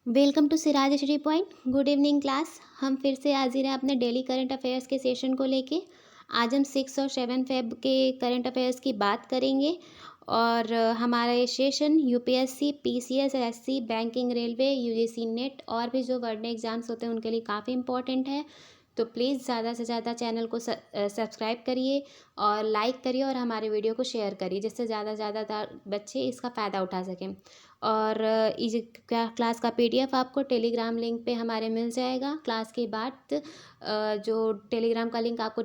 Welcome to Siraj study point. Good evening class. हम फिर से हाजिर हैं अपने डेली करंट अफेयर्स के सेशन को लेके। आज हम 6 और 7 फेब के करंट अफेयर्स की बात करेंगे और हमारा ये session UPSC, PCS, SSC, banking, railway, UGC net और भी जो वर्ल्ड एग्जाम्स होते हैं उनके लिए काफ़ी इंपॉर्टेंट है। तो प्लीज़ ज़्यादा से ज़्यादा चैनल को सब्सक्राइब करिए और लाइक करिए और हमारे वीडियो को शेयर करिए, जिससे ज़्यादा से ज़्यादा बच्चे इसका फ़ायदा उठा सकें। और इस क्लास का पीडीएफ आपको टेलीग्राम लिंक पे हमारे मिल जाएगा। क्लास के बाद जो टेलीग्राम का लिंक आपको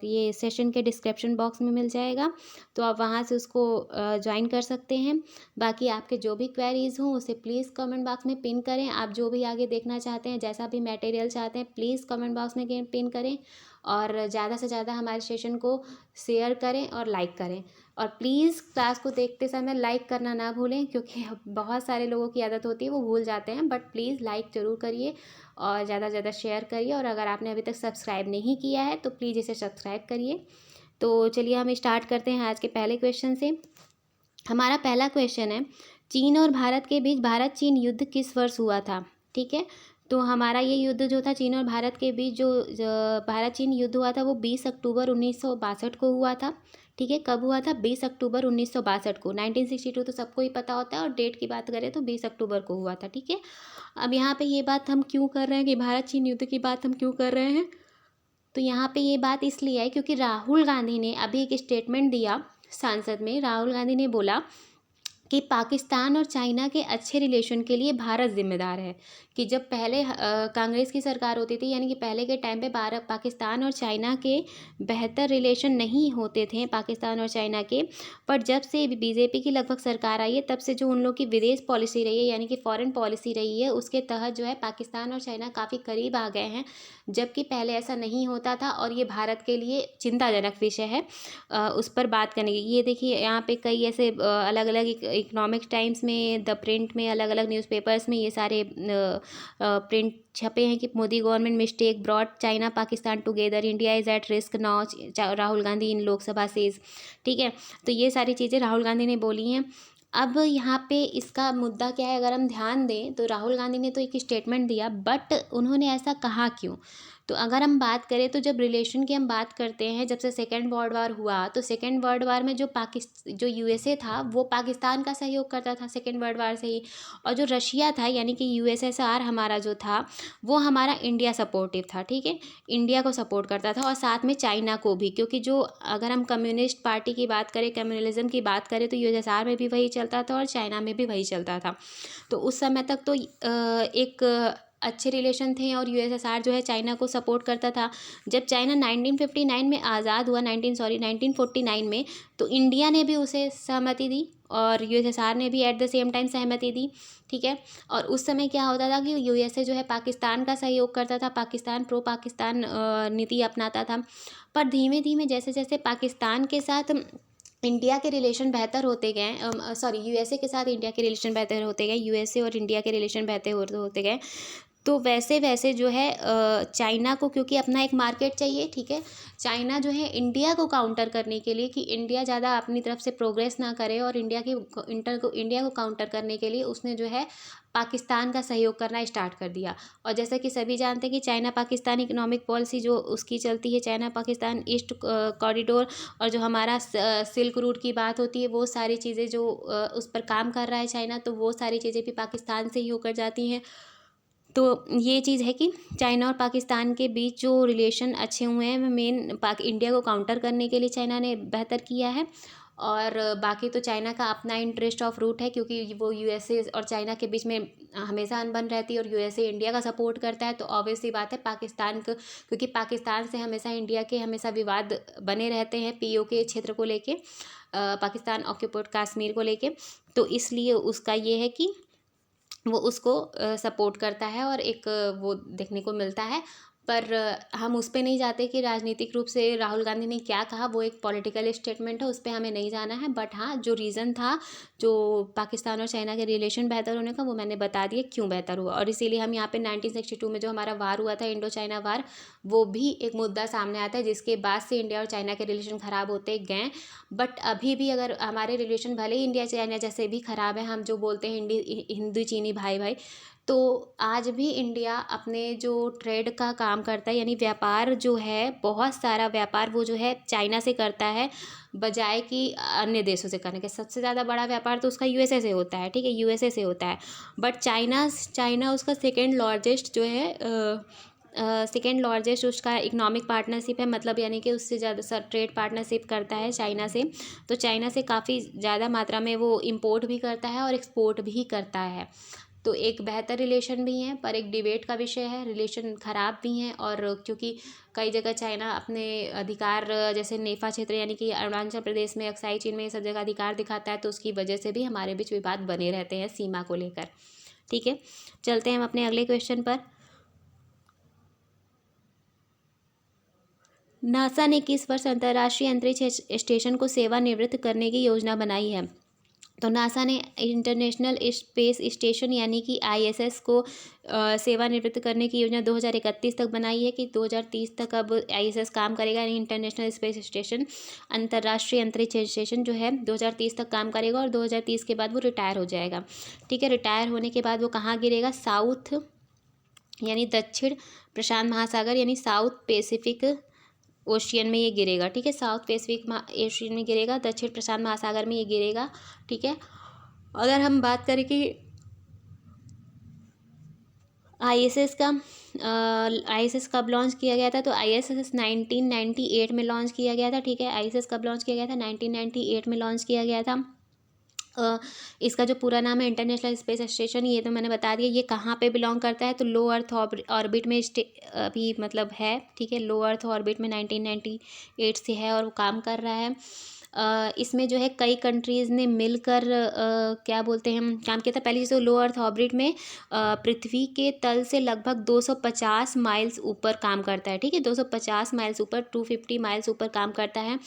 ये सेशन के डिस्क्रिप्शन बॉक्स में मिल जाएगा, तो आप वहाँ से उसको ज्वाइन कर सकते हैं। बाकी आपके जो भी क्वेरीज़ हों उसे प्लीज़ कमेंट बॉक्स में पिन करें। आप जो भी आगे देखना चाहते हैं, जैसा भी मटेरियल चाहते हैं, प्लीज़ कमेंट बॉक्स में पिन करें और ज़्यादा से ज़्यादा हमारे सेशन को शेयर करें और लाइक करें। और प्लीज़ क्लास को देखते समय लाइक करना ना भूलें, क्योंकि बहुत सारे लोगों की आदत होती है वो भूल जाते हैं। बट प्लीज़ लाइक ज़रूर करिए और ज़्यादा से ज़्यादा शेयर करिए। और अगर आपने अभी तक सब्सक्राइब नहीं किया है तो प्लीज़ इसे सब्सक्राइब करिए। तो चलिए हम स्टार्ट करते हैं आज के पहले क्वेश्चन से। हमारा पहला क्वेश्चन है, चीन और भारत के बीच भारत चीन युद्ध किस वर्ष हुआ था? ठीक है, तो हमारा ये युद्ध जो था चीन और भारत के बीच जो भारत चीन युद्ध हुआ था वो 20 अक्टूबर 1962 को हुआ था। ठीक है, कब हुआ था? 20 अक्टूबर 1962 को। 1962 तो सबको ही पता होता है और डेट की बात करें तो 20 अक्टूबर को हुआ था। ठीक है, अब यहाँ पे ये बात हम क्यों कर रहे हैं कि भारत चीन युद्ध की बात हम क्यों कर रहे हैं? तो यहाँ पे ये बात इसलिए है क्योंकि राहुल गांधी ने अभी एक स्टेटमेंट दिया संसद में। राहुल गांधी ने बोला कि पाकिस्तान और चाइना के अच्छे रिलेशन के लिए भारत जिम्मेदार है। कि जब पहले कांग्रेस की सरकार होती थी, यानी कि पहले के टाइम पे भारत, पाकिस्तान और चाइना के बेहतर रिलेशन नहीं होते थे, पाकिस्तान और चाइना के। पर जब से बीजेपी की लगभग सरकार आई है तब से जो उन लोग की विदेश पॉलिसी रही है, यानी कि फॉरेन पॉलिसी रही है, उसके तहत जो है पाकिस्तान और चाइना काफ़ी करीब आ गए हैं, जबकि पहले ऐसा नहीं होता था। और ये भारत के लिए चिंताजनक विषय है उस पर बात करने की। ये देखिए यहाँ पे कई ऐसे अलग अलग इकोनॉमिक टाइम्स में, द प्रिंट में, अलग अलग न्यूज़पेपर्स में ये सारे प्रिंट छपे हैं कि Modi government mistake brought China Pakistan together, India is at risk now, Rahul Gandhi in Lok Sabha says. ठीक है, तो ये सारी चीज़ें राहुल गांधी ने बोली हैं। अब यहाँ पे इसका मुद्दा क्या है, अगर हम ध्यान दें तो राहुल गांधी ने तो एक स्टेटमेंट दिया, बट उन्होंने ऐसा कहा क्यों? तो अगर हम बात करें तो जब रिलेशन की हम बात करते हैं, जब से सेकेंड वर्ल्ड वार हुआ, तो सेकेंड वर्ल्ड वार में जो यूएसए था वो पाकिस्तान का सहयोग करता था सेकेंड वर्ल्ड वार से ही। और जो रशिया था, यानी कि यूएसएसआर हमारा जो था, वो हमारा इंडिया सपोर्टिव था। ठीक है, इंडिया को सपोर्ट करता था और साथ में चाइना को भी, क्योंकि जो अगर हम कम्युनिस्ट पार्टी की बात करें, कम्युनलिज्म की बात करें, तो यूएसएसआर में भी वही चलता था और चाइना में भी वही चलता था। तो उस समय तक तो एक अच्छे रिलेशन थे और यूएसएसआर जो है चाइना को सपोर्ट करता था। जब चाइना 1959 में आज़ाद हुआ, 1949 में, तो इंडिया ने भी उसे सहमति दी और यूएसएसआर ने भी एट द सेम टाइम सहमति दी। ठीक है, और उस समय क्या होता था कि यूएसए जो है पाकिस्तान का सहयोग करता था, पाकिस्तान प्रो पाकिस्तान नीति अपनाता था। पर धीमे धीमे जैसे जैसे पाकिस्तान के साथ इंडिया के रिलेशन बेहतर होते गए, सॉरी, यूएसए के साथ इंडिया के रिलेशन बेहतर होते गए, यूएसए और इंडिया के रिलेशन बेहतर होते गए, तो वैसे वैसे जो है चाइना को, क्योंकि अपना एक मार्केट चाहिए। ठीक है, चाइना जो है इंडिया को काउंटर करने के लिए, कि इंडिया ज़्यादा अपनी तरफ से प्रोग्रेस ना करे, और इंडिया को काउंटर करने के लिए उसने जो है पाकिस्तान का सहयोग करना स्टार्ट कर दिया। और जैसा कि सभी जानते हैं कि चाइना पाकिस्तान इकोनॉमिक पॉलिसी जो उसकी चलती है, चाइना पाकिस्तान ईस्ट कॉरिडोर, और जो हमारा सिल्क रूट की बात होती है, वो सारी चीज़ें जो उस पर काम कर रहा है चाइना, तो वो सारी चीज़ें भी पाकिस्तान से ही होकर जाती हैं। तो ये चीज़ है कि चाइना और पाकिस्तान के बीच जो रिलेशन अच्छे हुए हैं, मेन इंडिया को काउंटर करने के लिए चाइना ने बेहतर किया है। और बाकी तो चाइना का अपना इंटरेस्ट ऑफ रूट है, क्योंकि वो यूएसए और चाइना के बीच में हमेशा अनबन रहती है, और यूएसए इंडिया का सपोर्ट करता है। तो ऑब्वियसली बात है पाकिस्तान को, क्योंकि पाकिस्तान से हमेशा इंडिया के हमेशा विवाद बने रहते हैं पीओके क्षेत्र को लेके, पाकिस्तान ऑक्यूपाइड कश्मीर को लेके। तो इसलिए उसका ये है कि वो उसको सपोर्ट करता है और एक वो देखने को मिलता है। पर हम उस पे नहीं जाते कि राजनीतिक रूप से राहुल गांधी ने क्या कहा, वो एक पॉलिटिकल स्टेटमेंट है, उस पर हमें नहीं जाना है। बट हाँ, जो रीज़न था जो पाकिस्तान और चाइना के रिलेशन बेहतर होने का, वो मैंने बता दिया क्यों बेहतर हुआ। और इसीलिए हम यहाँ पे 1962 में जो हमारा वार हुआ था, इंडो चाइना वार, वो भी एक मुद्दा सामने आता है, जिसके बाद से इंडिया और चाइना के रिलेशन ख़राब होते गए। बट अभी भी अगर हमारे रिलेशन भले ही इंडिया चाइना जैसे भी ख़राब है, हम जो बोलते हैं हिंदू चीनी भाई भाई, तो आज भी इंडिया अपने जो ट्रेड का काम करता है, यानी व्यापार जो है, बहुत सारा व्यापार वो जो है चाइना से करता है, बजाय कि अन्य देशों से करने के। सबसे ज़्यादा बड़ा व्यापार तो उसका यूएसए से होता है, ठीक है, यूएसए से होता है। बट चाइना उसका सेकेंड लार्जेस्ट जो है, सेकेंड लार्जेस्ट उसका इकोनॉमिक पार्टनरशिप है, मतलब यानी कि उससे ज़्यादा ट्रेड पार्टनरशिप करता है चाइना से। तो चाइना से काफ़ी ज़्यादा मात्रा में वो इम्पोर्ट भी करता है और एक्सपोर्ट भी करता है। तो एक बेहतर रिलेशन भी है, पर एक डिबेट का विषय है, रिलेशन ख़राब भी हैं। और क्योंकि कई जगह चाइना अपने अधिकार, जैसे नेफा क्षेत्र यानी कि अरुणाचल प्रदेश में, अक्साई चीन में, ये सब जगह अधिकार दिखाता है, तो उसकी वजह से भी हमारे बीच विवाद बने रहते हैं सीमा को लेकर। ठीक है, चलते हैं हम अपने अगले क्वेश्चन पर। नासा ने किस वर्ष अंतर्राष्ट्रीय अंतरिक्ष स्टेशन को सेवानिवृत्त करने की योजना बनाई है? तो नासा ने इंटरनेशनल स्पेस स्टेशन यानी कि आईएसएस को सेवानिवृत्त करने की योजना 2031 तक बनाई है, कि 2030 तक अब आईएसएस काम करेगा, यानी इंटरनेशनल स्पेस स्टेशन, अंतर्राष्ट्रीय अंतरिक्ष स्टेशन जो है 2030 तक काम करेगा, और 2030 के बाद वो रिटायर हो जाएगा। ठीक है, रिटायर होने के बाद वो कहाँ गिरेगा? साउथ यानी दक्षिण प्रशांत महासागर यानी साउथ पैसिफिक ओशियन में ये गिरेगा। ठीक है, साउथ पैसिफिक एशियन में गिरेगा, दक्षिण प्रशांत महासागर में ये गिरेगा। ठीक है, अगर हम बात करें कि आईएसएस कब लॉन्च किया गया था, तो आईएसएस 1998 में लॉन्च किया गया था। ठीक है, आईएसएस कब लॉन्च किया गया था? 1998 में लॉन्च किया गया था। इसका जो पूरा नाम है इंटरनेशनल स्पेस स्टेशन, ये तो मैंने बता दिया। ये कहाँ पे बिलोंग करता है? तो लो अर्थ ऑर्बिट में अभी मतलब है। ठीक है, लो अर्थ ऑर्बिट में 1998 से है और वो काम कर रहा है। इसमें जो है कई कंट्रीज़ ने मिलकर क्या बोलते हैं, हम काम किया था। पहले जो लो अर्थ ऑर्बिट में पृथ्वी के तल से लगभग 250 माइल्स ऊपर काम करता है। ठीक है, 250 माइल्स ऊपर, 250 माइल्स ऊपर काम करता है।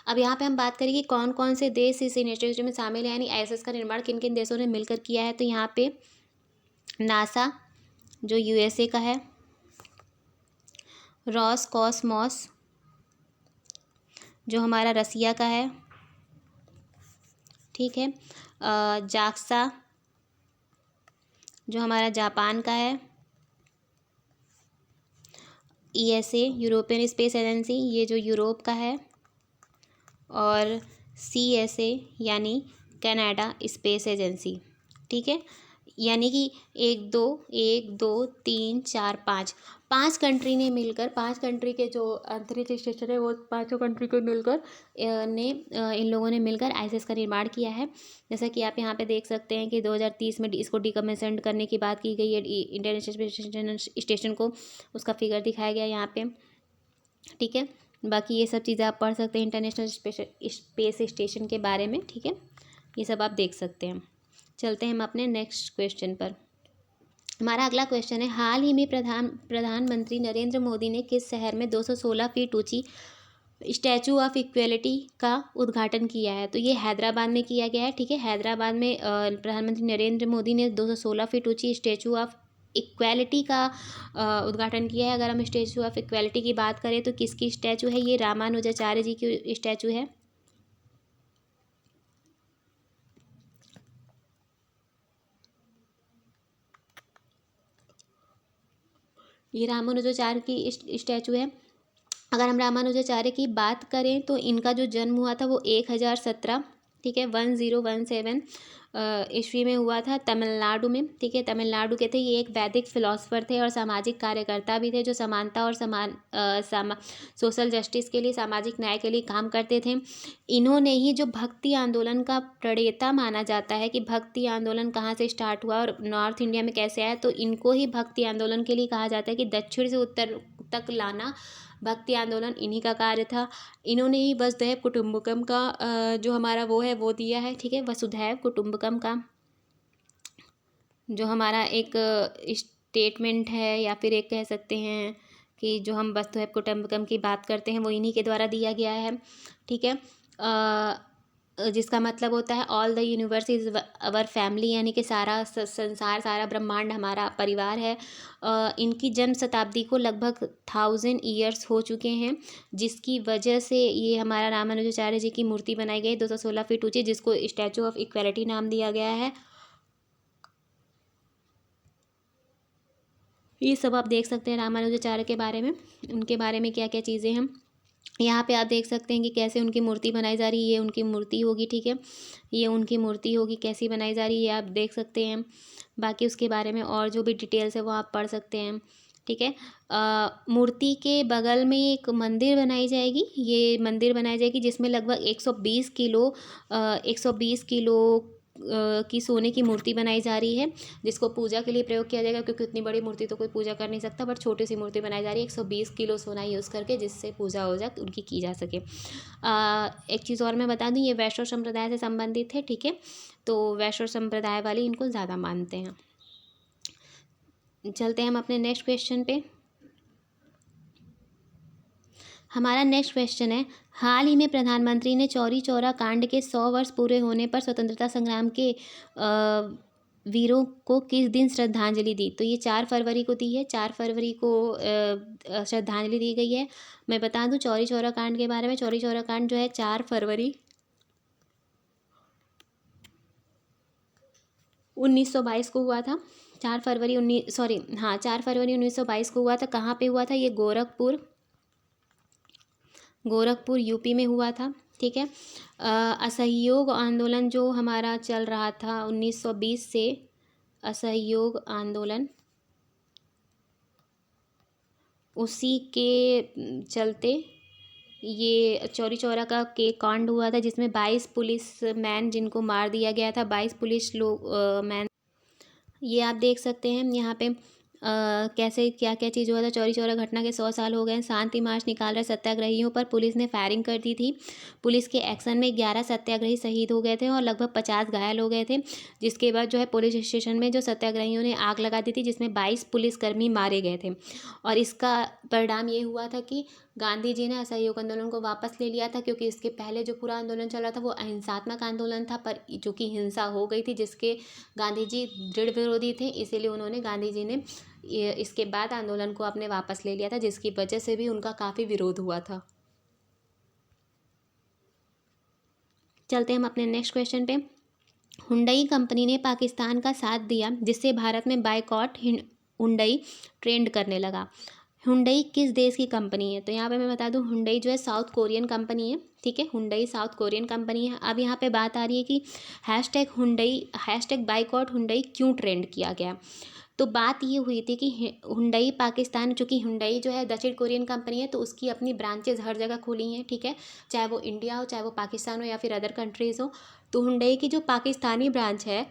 अब यहाँ पे हम बात करें कि कौन कौन से देश इस इनिशिएटिव में शामिल हैं, यानी आईएसएस का निर्माण किन किन देशों ने मिलकर किया है। तो यहाँ पे नासा जो यूएसए का है, रॉसकॉसमॉस जो हमारा रसिया का है। ठीक है, जाक्सा जो हमारा जापान का है, ईएसए यूरोपियन स्पेस एजेंसी ये जो यूरोप का है, और सीएसए यानी कनाडा स्पेस एजेंसी। ठीक है, यानी कि 5 कंट्री ने मिलकर, 5 कंट्री के जो अंतरिक्ष स्टेशन है वो 5 कंट्री को मिलकर इन लोगों ने मिलकर आईएसएस का निर्माण किया है। जैसा कि आप यहाँ पे देख सकते हैं कि 2030 में इसको डिकमिशन करने की बात की गई है, इंटरनेशनल स्पेस स्टेशन को, उसका फिगर दिखाया गया यहाँ पे। ठीक है, बाकी ये सब चीज़ें आप पढ़ सकते हैं इंटरनेशनल स्पेस स्टेशन के बारे में। ठीक है, ये सब आप देख सकते हैं। चलते हैं हम अपने नेक्स्ट क्वेश्चन पर। हमारा अगला क्वेश्चन है, हाल ही में प्रधानमंत्री नरेंद्र मोदी ने किस शहर में 216 फीट ऊंची स्टैचू ऑफ इक्वेलिटी का उद्घाटन किया है? तो ये हैदराबाद में किया गया है। ठीक है, हैदराबाद में प्रधानमंत्री नरेंद्र मोदी ने 216 फीट ऊंची स्टैचू ऑफ इक्वेलिटी का उद्घाटन किया है। अगर हम स्टैचू ऑफ इक्वेलिटी की बात करें तो किसकी स्टैचू है? ये रामानुजाचार्य जी की स्टैचू है। ये रामानुजाचार्य की स्टैचू है। अगर हम रामानुजाचार्य की बात करें तो इनका जो जन्म हुआ था वो 1017, ठीक है, 1017 ईस्वी में हुआ था, तमिलनाडु में। ठीक है, तमिलनाडु के थे। ये एक वैदिक फिलोसफर थे और सामाजिक कार्यकर्ता भी थे, जो समानता और सोशल जस्टिस के लिए, सामाजिक न्याय के लिए काम करते थे। इन्होंने ही जो भक्ति आंदोलन का प्रणेता माना जाता है, कि भक्ति आंदोलन कहाँ से स्टार्ट हुआ और नॉर्थ इंडिया में कैसे आया, तो इनको ही भक्ति आंदोलन के लिए कहा जाता है, कि दक्षिण से उत्तर तक लाना भक्ति आंदोलन इन्हीं का कार्य था। इन्होंने ही वसुधैव कुटुम्बकम का जो हमारा वो है वो दिया है। ठीक है, वसुधैव कुटुम्बकम का जो हमारा एक स्टेटमेंट है, या फिर एक कह सकते हैं कि जो हम वसुधैव कुटुम्बकम की बात करते हैं वो इन्हीं के द्वारा दिया गया है। ठीक है, जिसका मतलब होता है all the universe is our family, यानी कि सारा संसार, सारा ब्रह्मांड हमारा परिवार है। इनकी जन्म शताब्दी को लगभग 1000 ईयर्स हो चुके हैं, जिसकी वजह से ये हमारा रामानुजाचार्य जी की मूर्ति बनाई गई 216 फीट ऊंची, जिसको स्टैचू ऑफ इक्वेलिटी नाम दिया गया है। ये सब आप देख सकते हैं रामानुजाचार्य के बारे में, उनके बारे में क्या क्या चीज़ें हैं। यहाँ पे आप देख सकते हैं कि कैसे उनकी मूर्ति बनाई जा रही है, ये उनकी मूर्ति होगी, ठीक है, ये उनकी मूर्ति होगी, कैसी बनाई जा रही है आप देख सकते हैं। बाकी उसके बारे में और जो भी डिटेल्स है वो आप पढ़ सकते हैं, ठीक है। मूर्ति के बगल में एक मंदिर बनाई जाएगी, ये मंदिर बनाई जाएगी जिसमें लगभग 120 किलो 120 किलो की सोने की मूर्ति बनाई जा रही है, जिसको पूजा के लिए प्रयोग किया जाएगा, क्योंकि उतनी बड़ी मूर्ति तो कोई पूजा कर नहीं सकता, बट छोटी सी मूर्ति बनाई जा रही है 120 किलो सोना यूज़ करके, जिससे पूजा हो जा उनकी की जा सके। एक चीज़ और मैं बता दूं, ये वैष्णव संप्रदाय से संबंधित है, ठीक है, तो वैष्णव संप्रदाय वाले इनको ज़्यादा मानते हैं। चलते हैं हम अपने नेक्स्ट क्वेश्चन पे। हमारा नेक्स्ट क्वेश्चन है, हाल ही में प्रधानमंत्री ने चौरी चौरा कांड के 100 वर्ष पूरे होने पर स्वतंत्रता संग्राम के वीरों को किस दिन श्रद्धांजलि दी? तो ये 4 फरवरी को दी है, 4 फरवरी को श्रद्धांजलि दी गई है। मैं बता दूं चौरी चौरा कांड के बारे में, चौरी चौरा कांड जो है 4 फरवरी 1922 को हुआ था। 4 फरवरी 1922 को हुआ था। कहाँ पे हुआ था? ये गोरखपुर यूपी में हुआ था, ठीक है। असहयोग आंदोलन जो हमारा चल रहा था 1920 से, असहयोग आंदोलन, उसी के चलते ये चौरी चौरा का के कांड हुआ था, जिसमें 22 पुलिस मैन जिनको मार दिया गया था, 22 पुलिस लोग मैन। ये आप देख सकते हैं यहाँ पे कैसे क्या क्या चीज़ हुआ था। चौरी चौरा घटना के 100 साल हो गए हैं। शांति मार्च निकाल रहे सत्याग्रहियों पर पुलिस ने फायरिंग कर दी थी। पुलिस के एक्शन में 11 सत्याग्रही शहीद हो गए थे और लगभग 50 घायल हो गए थे, जिसके बाद जो है पुलिस स्टेशन में जो सत्याग्रहियों ने आग लगा दी थी, जिसमें 22 पुलिसकर्मी मारे गए थे। और इसका परिणाम ये हुआ था कि गांधी जी ने असहयोग आंदोलन को वापस ले लिया था, क्योंकि इसके पहले जो पूरा आंदोलन चला था वो अहिंसात्मक आंदोलन था, पर जो कि हिंसा हो गई थी, जिसके गांधी जी दृढ़ विरोधी थे, इसीलिए उन्होंने गांधी जी ने इसके बाद आंदोलन को अपने वापस ले लिया था, जिसकी वजह से भी उनका काफ़ी विरोध हुआ था। चलते हम अपने नेक्स्ट क्वेश्चन पे। हुंडई कंपनी ने पाकिस्तान का साथ दिया, जिससे भारत में बायकॉट हुंडई ट्रेंड करने लगा। हुंडई किस देश की कंपनी है? तो यहाँ पे मैं बता दूँ, हुंडई जो है साउथ कोरियन कंपनी है, ठीक है, हुंडई साउथ कोरियन कंपनी है। अब यहाँ पे बात आ रही है कि हैशटैग बायकॉट हुंडई क्यों ट्रेंड किया गया। तो बात ये हुई थी कि हुंडई पाकिस्तान, चूँकि हुंडई जो है दक्षिण कोरियन कंपनी है, तो उसकी अपनी ब्रांचेज हर जगह खुली हैं, ठीक है, चाहे वो इंडिया हो, चाहे वो पाकिस्तान हो, या फिर अदर कंट्रीज़ हो। तो हुंडई की जो पाकिस्तानी ब्रांच है,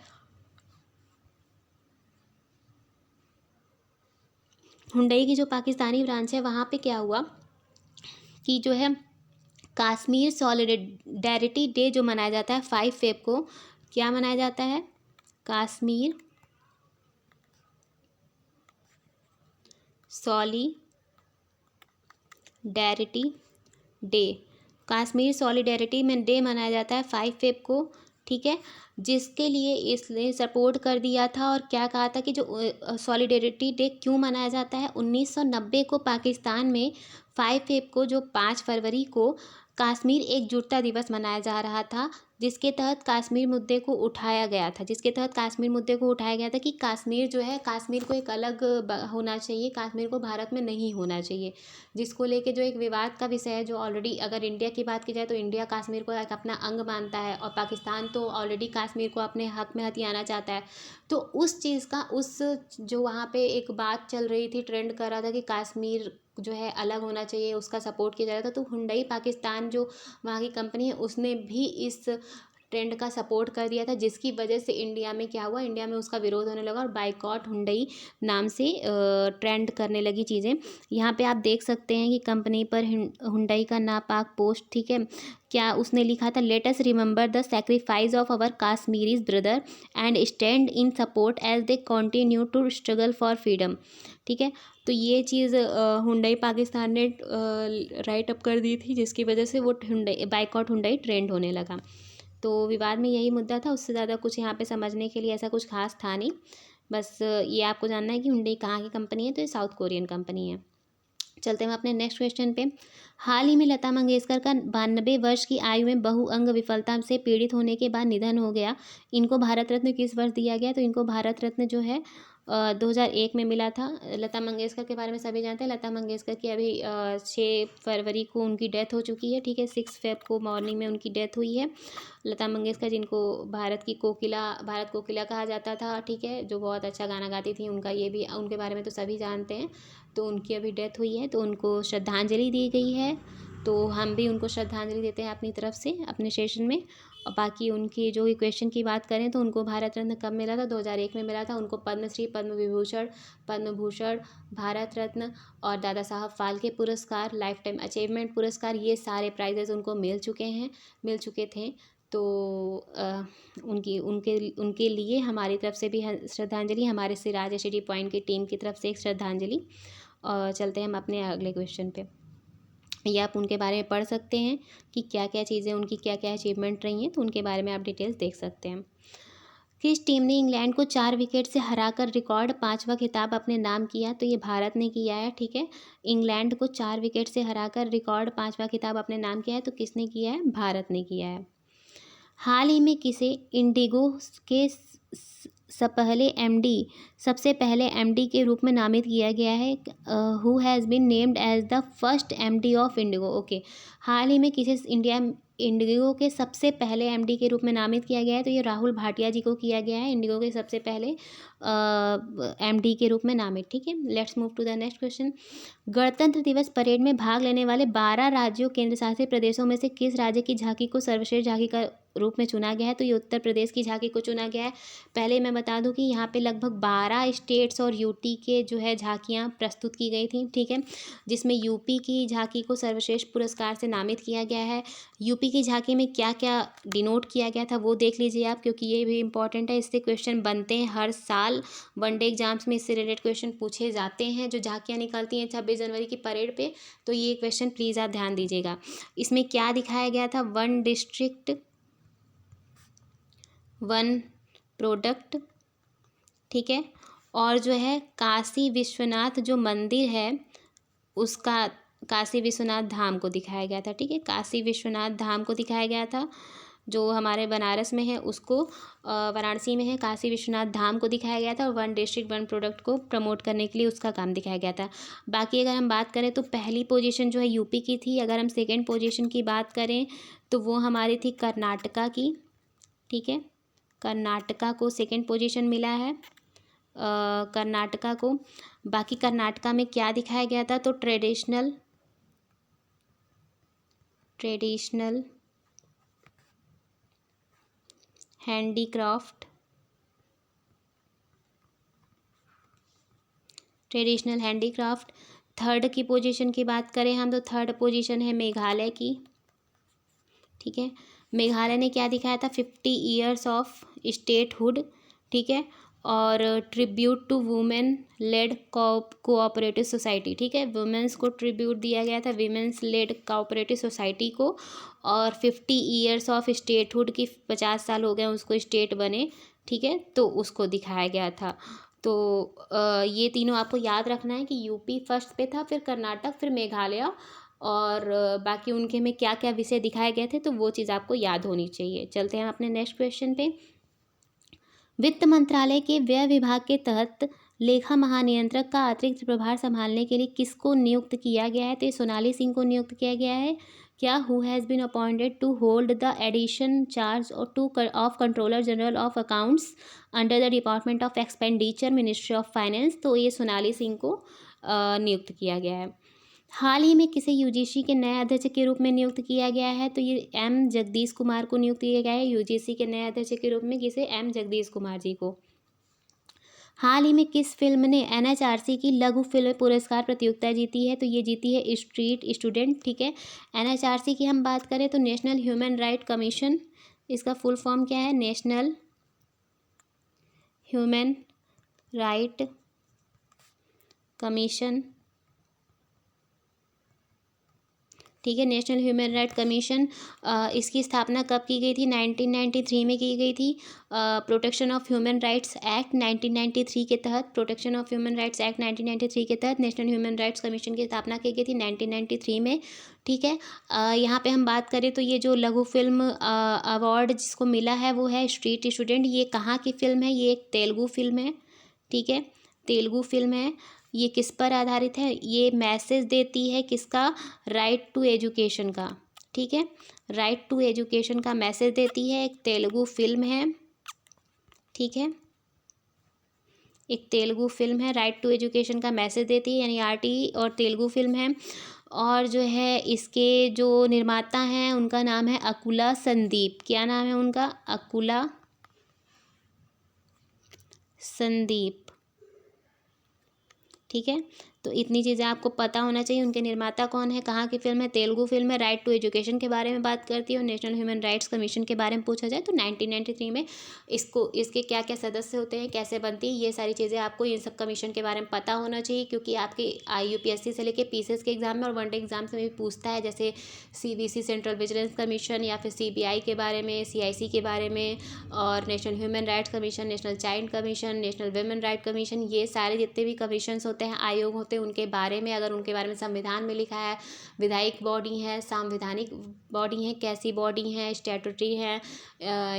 वहाँ पे क्या हुआ कि जो है कश्मीर सॉलिडेरिटी डे जो मनाया जाता है 5 फेब को, क्या मनाया जाता है? Kashmir solidarity day, Kashmir solidarity में डे मनाया जाता है 5 फेब को, ठीक है, जिसके लिए इसने सपोर्ट कर दिया था। और क्या कहा था कि जो सॉलिडेरिटी डे क्यों मनाया जाता है, 1990 को पाकिस्तान में 5 फेब को, जो 5 फरवरी को कश्मीर एकजुटता दिवस मनाया जा रहा था, जिसके तहत कश्मीर मुद्दे को उठाया गया था, कि कश्मीर जो है, कश्मीर को एक अलग होना चाहिए, कश्मीर को भारत में नहीं होना चाहिए, जिसको लेके जो एक विवाद का विषय है, जो ऑलरेडी अगर इंडिया की बात की जाए तो इंडिया कश्मीर को एक अपना अंग मानता है, और पाकिस्तान तो ऑलरेडी कश्मीर को अपने हक में हथियाना चाहता है। तो उस चीज़ का, जो वहाँ पे एक बात चल रही थी, ट्रेंड कर रहा था कि कश्मीर जो है अलग होना चाहिए, उसका सपोर्ट किया जा रहा था। तो हुंडई पाकिस्तान जो वहाँ की कंपनी है, उसने भी इस ट्रेंड का सपोर्ट कर दिया था, जिसकी वजह से इंडिया में क्या हुआ, इंडिया में उसका विरोध होने लगा और बाइकॉट हुंडई नाम से ट्रेंड करने लगी चीज़ें। यहाँ पे आप देख सकते हैं कि कंपनी पर हुंडई का नापाक पोस्ट, ठीक है, क्या उसने लिखा था, let us remember the sacrifice of our Kashmiris brother and stand in support as they continue to struggle for freedom, ठीक है। तो ये चीज़ हुंडई पाकिस्तान ने राइट अप कर दी थी, जिसकी वजह से वो बाइकॉट हुंडई ट्रेंड होने लगा। तो विवाद में यही मुद्दा था, उससे ज़्यादा कुछ यहाँ पे समझने के लिए ऐसा कुछ खास था नहीं। बस ये आपको जानना है कि हुंडई कहाँ की कंपनी है, तो ये साउथ कोरियन कंपनी है। चलते हैं अपने नेक्स्ट क्वेश्चन पे। हाल ही में लता मंगेशकर का 92 वर्ष की आयु में बहुअंग विफलता से पीड़ित होने के बाद निधन हो गया। इनको भारत रत्न किस वर्ष दिया गया? तो इनको भारत रत्न जो है 2001 में मिला था। लता मंगेशकर के बारे में सभी जानते हैं। लता मंगेशकर की अभी 6 फरवरी को उनकी डेथ हो चुकी है, ठीक है। 6 फेब को मॉर्निंग में उनकी डेथ हुई है। लता मंगेशकर, जिनको भारत की कोकिला, भारत कोकिला कहा जाता था, ठीक है, जो बहुत अच्छा गाना गाती थी, उनका ये भी, उनके बारे में तो सभी जानते हैं। तो उनकी अभी डेथ हुई है, तो उनको श्रद्धांजलि दी गई है। तो हम भी उनको श्रद्धांजलि देते हैं अपनी तरफ से अपने सेशन में। और बाकी उनकी जो क्वेश्चन की बात करें तो उनको भारत रत्न कब मिला था? 2001 में मिला था। उनको पद्मश्री, पद्म विभूषण, पद्म भूषण, भारत रत्न और दादा साहब फाल्के पुरस्कार, लाइफ टाइम अचीवमेंट पुरस्कार, ये सारे प्राइजेस उनको मिल चुके थे। तो उनकी उनके उनके लिए हमारी तरफ से भी श्रद्धांजलि, हमारे सिराज एचडी पॉइंट की टीम की तरफ से एक श्रद्धांजलि। और चलते हैं हम अपने अगले क्वेश्चन पे। ये आप उनके बारे में पढ़ सकते हैं कि क्या क्या चीज़ें उनकी, क्या क्या अचीवमेंट रही हैं, तो उनके बारे में आप डिटेल्स देख सकते हैं। किस टीम ने इंग्लैंड को 4 विकेट से हराकर रिकॉर्ड 5वां खिताब अपने नाम किया? तो ये भारत ने किया है, ठीक है। इंग्लैंड को 4 विकेट से हराकर रिकॉर्ड 5वां खिताब अपने नाम किया है, तो किसने किया है? भारत ने किया है। हाल ही में किसे इंडिगो के पहले एमडी, सबसे पहले एमडी के रूप में नामित किया गया है? Who has been named as the first MD of IndiGo. Okay, हाल ही में किसे इंडिगो के सबसे पहले एमडी के रूप में नामित किया गया है? तो ये राहुल भाटिया जी को किया गया है इंडिगो के सबसे पहले एमडी के रूप में नामित, ठीक है। Let's move to the next question. गणतंत्र दिवस परेड में भाग लेने वाले 12 राज्यों केंद्र शासित प्रदेशों में से किस राज्य की झांकी को सर्वश्रेष्ठ झांकी का रूप में चुना गया है? तो ये उत्तर प्रदेश की झांकी को चुना गया है। पहले मैं बता दूं कि यहाँ पे लगभग 12 स्टेट्स और यूटी के जो है झांकियाँ प्रस्तुत की गई थी, ठीक है, जिसमें यूपी की झांकी को सर्वश्रेष्ठ पुरस्कार से नामित किया गया है। यूपी की झांकी में क्या क्या डिनोट किया गया था वो देख लीजिए आप, क्योंकि ये भी इंपॉर्टेंट है। इससे क्वेश्चन बनते हैं हर साल, वनडे एग्जाम्स में इससे रिलेटेड क्वेश्चन पूछे जाते हैं। जो झांकियाँ निकलती हैं 26 जनवरी की परेड पे, तो ये क्वेश्चन प्लीज़ आप ध्यान दीजिएगा। इसमें क्या दिखाया गया था? 1 डिस्ट्रिक्ट 1 प्रोडक्ट, ठीक है। और जो है काशी विश्वनाथ जो मंदिर है उसका, काशी विश्वनाथ धाम को दिखाया गया था, ठीक है। काशी विश्वनाथ धाम को दिखाया गया था, जो हमारे बनारस में है उसको, वाराणसी में है, काशी विश्वनाथ धाम को दिखाया गया था। और 1 डिस्ट्रिक्ट 1 प्रोडक्ट को प्रमोट करने के लिए उसका काम दिखाया गया था। बाकी अगर हम बात करें तो पहली पोजीशन जो है यूपी की थी। अगर हम सेकंड पोजीशन की बात करें तो वो हमारी थी कर्नाटका की, ठीक है। कर्नाटका को सेकंड पोजीशन मिला है, कर्नाटका को। बाकी कर्नाटका में क्या दिखाया गया था? तो ट्रेडिशनल हैंडीक्राफ्ट, थर्ड की पोजीशन की बात करें हम तो थर्ड पोजीशन है मेघालय की, ठीक है। मेघालय ने क्या दिखाया था? 50 ईयर्स ऑफ स्टेटहुड, ठीक है। और tribute to women led cooperative society, ठीक है। वुमेन्स को ट्रिब्यूट दिया गया था, वीमेंस लेड कोऑपरेटिव सोसाइटी को। और 50 ईयर्स ऑफ स्टेटहुड की 50 साल हो गए उसको स्टेट बने, ठीक है, तो उसको दिखाया गया था। तो ये तीनों आपको याद रखना है कि यूपी फर्स्ट पे था, फिर कर्नाटक, फिर मेघालय, और बाकी उनके में क्या क्या विषय दिखाए गए थे, तो वो चीज़ आपको याद होनी चाहिए। चलते हैं अपने नेक्स्ट क्वेश्चन पे। वित्त मंत्रालय के व्यय विभाग के तहत लेखा महानियंत्रक का अतिरिक्त प्रभार संभालने के लिए किसको नियुक्त किया गया है? तो ये सोनाली सिंह को नियुक्त किया गया है। क्या who has been appointed to hold the addition charge of controller general of accounts under the department of expenditure ministry of finance? तो ये सोनाली सिंह को नियुक्त किया गया है। हाल ही में किसे यूजीसी के नए अध्यक्ष के रूप में नियुक्त किया गया है? तो ये एम जगदीश कुमार को नियुक्त किया गया है यूजीसी के नए अध्यक्ष के रूप में। किसे? एम जगदीश कुमार जी को। हाल ही में किस फिल्म ने एनएचआरसी की लघु फिल्म पुरस्कार प्रतियोगिता जीती है? तो ये जीती है स्ट्रीट स्टूडेंट, ठीक है। एनएचआरसी की हम बात करें तो नेशनल ह्यूमन राइट कमीशन, इसका फुल फॉर्म क्या है? नेशनल ह्यूमन राइट कमीशन, ठीक है। नेशनल ह्यूमन राइट कमीशन, इसकी स्थापना कब की गई थी? 1993 में की गई थी। Protection of human rights act 1993 के तहत, protection of human rights act 1993 के तहत नेशनल ह्यूमन राइट्स कमीशन की स्थापना की गई थी 1993 में, ठीक है। यहाँ पे हम बात करें तो ये जो लघु फिल्म अवार्ड जिसको मिला है वो है स्ट्रीट स्टूडेंट। ये कहाँ की फिल्म है? ये एक तेलुगु फिल्म है, ठीक है। तेलुगु फिल्म है, ये किस पर आधारित है? ये मैसेज देती है किसका? राइट टू एजुकेशन का, ठीक है। राइट टू एजुकेशन का मैसेज देती है, एक तेलुगु फिल्म है, ठीक है। एक तेलुगु फिल्म है, राइट टू एजुकेशन का मैसेज देती है, एनईआरटी और तेलुगु फिल्म है। और जो है इसके जो निर्माता हैं उनका नाम है अकुला संदीप। क्या नाम है उनका? अकुला संदीप, ठीक है। तो इतनी चीज़ें आपको पता होना चाहिए। उनके निर्माता कौन है, कहाँ की फिल्म है? तेलुगु फिल्म है, राइट टू एजुकेशन के बारे में बात करती है और नेशनल ह्यूमन राइट्स कमीशन के बारे में पूछा जाए तो 1993 में इसके क्या क्या सदस्य होते हैं, कैसे बनती है, ये सारी चीज़ें आपको इन सब कमीशन के बारे में पता होना चाहिए, क्योंकि आपके IUPSC से लेके पीसीएस के एग्जाम में और वनडे एग्जाम से भी पूछता है, जैसे CVC सेंट्रल विजिलेंस कमीशन या फिर CBI के बारे में, CIC के बारे में, और national human rights commission, national child commission, national women right commission, ये सारे जितने भी कमीशंस होते हैं, आयोग होते हैं, उनके बारे में अगर उनके बारे में संविधान में लिखा है, विधायिक बॉडी है, संवैधानिक बॉडी है, कैसी बॉडी है, स्टैट्यूटरी है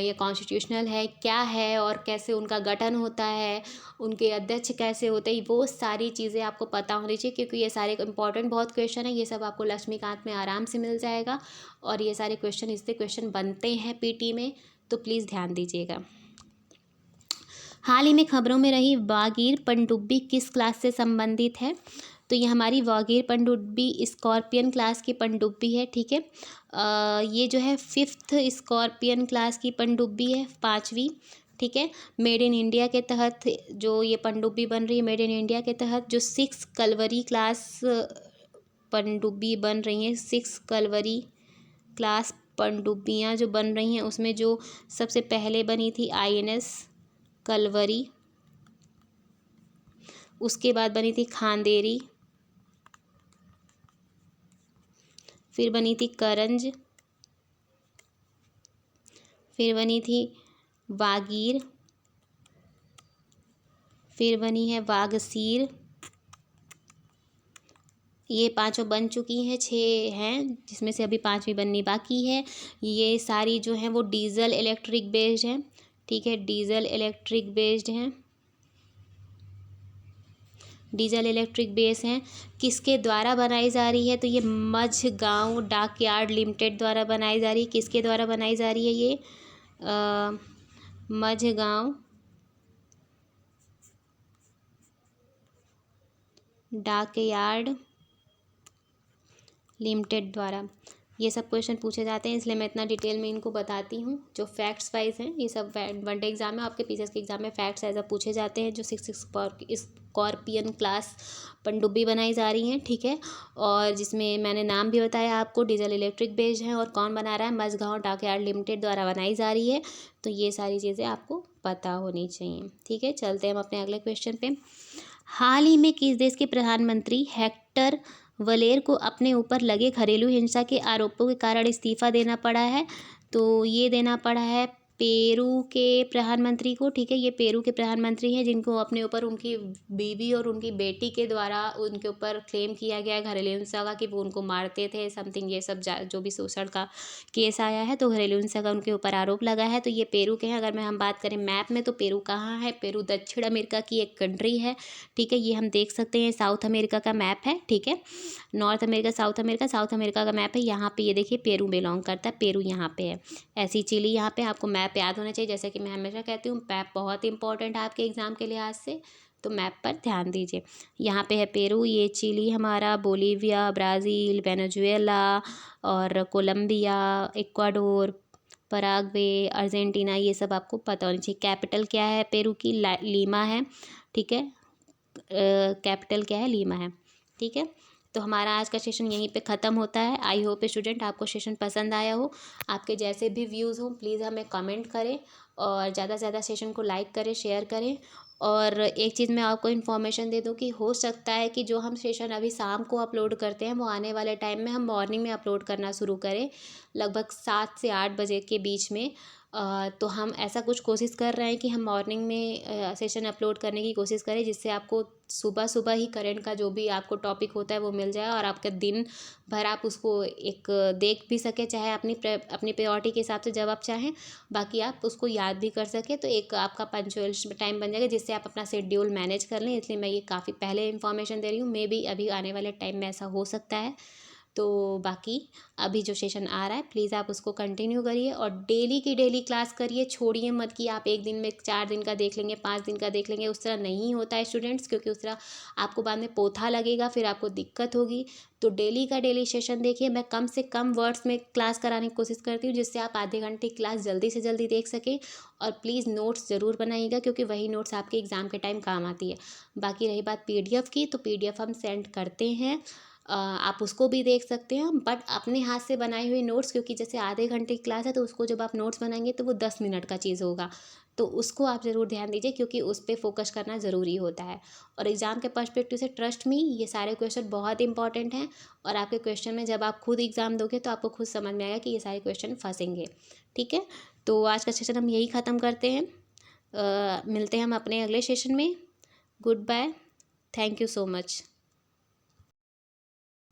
या कॉन्स्टिट्यूशनल है, क्या है और कैसे उनका गठन होता है, उनके अध्यक्ष कैसे होते हैं, वो सारी चीज़ें आपको पता होनी चाहिए, क्योंकि ये सारे इंपॉर्टेंट बहुत क्वेश्चन है। ये सब आपको लक्ष्मीकांत में आराम से मिल जाएगा और ये सारे क्वेश्चन इससे क्वेश्चन बनते हैं PT में, तो प्लीज़ ध्यान दीजिएगा। हाल ही में खबरों में रही वागीर पनडुब्बी किस क्लास से संबंधित है? तो ये हमारी वागीर पनडुब्बी स्कॉर्पियन क्लास की पनडुब्बी है, ठीक है। ये जो है 5th स्कॉर्पियन क्लास की पनडुब्बी है, 5वीं, ठीक है। मेड इन इंडिया के तहत जो ये पनडुब्बी बन रही है, मेड इन इंडिया के तहत जो 6 कलवरी क्लास पनडुब्बी बन रही हैं, 6 कलवरी क्लास पनडुब्बियाँ जो बन रही हैं, उसमें जो सबसे पहले बनी थी INS कलवरी, उसके बाद बनी थी खांदेरी, फिर बनी थी करंज, फिर बनी थी वागीर, फिर बनी है वागसीर। ये 5 बन चुकी हैं, 6 हैं जिसमें से अभी 5वीं बननी बाकी है। ये सारी जो हैं वो डीजल इलेक्ट्रिक बेस्ड हैं, ठीक है। डीजल इलेक्ट्रिक बेस्ड हैं, डीजल इलेक्ट्रिक बेस हैं। किसके द्वारा बनाई जा रही है? तो ये मझगांव डॉकयार्ड लिमिटेड द्वारा बनाई जा रही है। किसके द्वारा बनाई जा रही है ये? मझगांव डॉकयार्ड लिमिटेड द्वारा। ये सब क्वेश्चन पूछे जाते हैं, इसलिए मैं इतना डिटेल में इनको बताती हूँ। जो फैक्ट्स वाइज हैं ये सब वनडे एग्जाम में, आपके पीसीएस के एग्जाम में फैक्ट्स ऐसा पूछे जाते हैं। जो 6 स्कॉर्पियन क्लास पनडुब्बी बनाई जा रही हैं, ठीक है। और जिसमें मैंने नाम भी बताया आपको, डीजल इलेक्ट्रिक बेस्ड है और कौन बना रहा है? मझगांव डॉकयार्ड लिमिटेड द्वारा बनाई जा रही है। तो ये सारी चीज़ें आपको पता होनी चाहिए, ठीक है। चलते हैं हम अपने अगले क्वेश्चन पे। हाल ही में किस देश के प्रधानमंत्री हेक्टर वलेर को अपने ऊपर लगे घरेलू हिंसा के आरोपों के कारण इस्तीफा देना पड़ा है? तो ये देना पड़ा है पेरू के प्रधानमंत्री को, ठीक है। ये पेरू के प्रधानमंत्री हैं जिनको अपने ऊपर उनकी बीवी और उनकी बेटी के द्वारा उनके ऊपर क्लेम किया गया है घरेलू हिंसा का, कि वो उनको मारते थे समथिंग, ये सब जो भी शोषण का केस आया है, तो घरेलू हिंसा का उनके ऊपर आरोप लगा है। तो ये पेरू के हैं। अगर हम बात करें मैप में, तो पेरू कहाँ है? पेरू दक्षिण अमेरिका की एक कंट्री है, ठीक है। ये हम देख सकते हैं, साउथ अमेरिका का मैप है, ठीक है। नॉर्थ अमेरिका, साउथ अमेरिका का मैप है। यहाँ पे ये देखिए पेरू बिलोंग करता है, पेरू यहाँ पे है। ऐसी चिली यहाँ पे। आपको मैप याद होना चाहिए, जैसे कि मैं हमेशा कहती हूँ मैप बहुत इंपॉर्टेंट है आपके एग्जाम के लिहाज से, तो मैप पर ध्यान दीजिए। यहाँ पे है पेरू, ये चिली हमारा, बोलीविया, ब्राज़ील, वेनेजुएला और कोलंबिया, इक्वाडोर, पराग्वे, अर्जेंटीना, ये सब आपको पता होनी चाहिए। कैपिटल क्या है पेरू की? लीमा है, ठीक है। कैपिटल क्या है? लीमा है, ठीक है। तो हमारा आज का सेशन यहीं पे ख़त्म होता है। आई होप स्टूडेंट आपको सेशन पसंद आया हो। आपके जैसे भी व्यूज़ हों प्लीज़ हमें कमेंट करें और ज़्यादा से ज़्यादा सेशन को लाइक करें, शेयर करें। और एक चीज़ मैं आपको इन्फॉर्मेशन दे दूं कि हो सकता है कि जो हम सेशन अभी शाम को अपलोड करते हैं वो आने वाले टाइम में हम मॉर्निंग में अपलोड करना शुरू करें, लगभग 7 से 8 बजे के बीच में। तो हम ऐसा कुछ कोशिश कर रहे हैं कि हम मॉर्निंग में सेशन अपलोड करने की कोशिश करें, जिससे आपको सुबह सुबह ही करंट का जो भी आपको टॉपिक होता है वो मिल जाए और आपका दिन भर आप उसको एक देख भी सकें, चाहे अपनी प्रायोरिटी के हिसाब से जब आप चाहें, बाकी आप उसको याद भी कर सकें। तो एक आपका पंचुअल टाइम बन जाएगा जिससे आप अपना शेड्यूल मैनेज कर लें। इसलिए मैं ये काफ़ी पहले इन्फॉर्मेशन दे रही हूँ, मे बी अभी आने वाले टाइम में ऐसा हो सकता है। तो बाकी अभी जो सेशन आ रहा है प्लीज़ आप उसको कंटिन्यू करिए और डेली की डेली क्लास करिए। छोड़िए मत कि आप एक दिन में 4 दिन का देख लेंगे, 5 दिन का देख लेंगे, उस तरह नहीं होता है स्टूडेंट्स, क्योंकि उस तरह आपको बाद में पोथा लगेगा, फिर आपको दिक्कत होगी। तो डेली का डेली सेशन देखिए। मैं कम से कम वर्ड्स में क्लास कराने की कोशिश करती हूँ, जिससे आप आधे घंटे क्लास जल्दी से जल्दी देख सकें। और प्लीज़ नोट्स ज़रूर बनाइएगा, क्योंकि वही नोट्स आपके एग्ज़ाम के टाइम काम आती है। बाकी रही बात PDF की, तो PDF हम सेंड करते हैं, आप उसको भी देख सकते हैं, बट अपने हाथ से बनाई हुई नोट्स, क्योंकि जैसे आधे घंटे की क्लास है तो उसको जब आप नोट्स बनाएंगे तो वो 10 मिनट का चीज़ होगा। तो उसको आप ज़रूर ध्यान दीजिए, क्योंकि उस पर फोकस करना ज़रूरी होता है। और एग्ज़ाम के पर्सपेक्टिव से ट्रस्ट मी, ये सारे क्वेश्चन बहुत इंपॉर्टेंट हैं। और आपके क्वेश्चन में जब आप खुद एग्ज़ाम दोगे तो आपको खुद समझ में आएगा कि ये सारे क्वेश्चन फंसेंगे। ठीक है, तो आज का सेशन हम यही ख़त्म करते हैं। मिलते हैं हम अपने अगले सेशन में। Goodbye, thank you so much.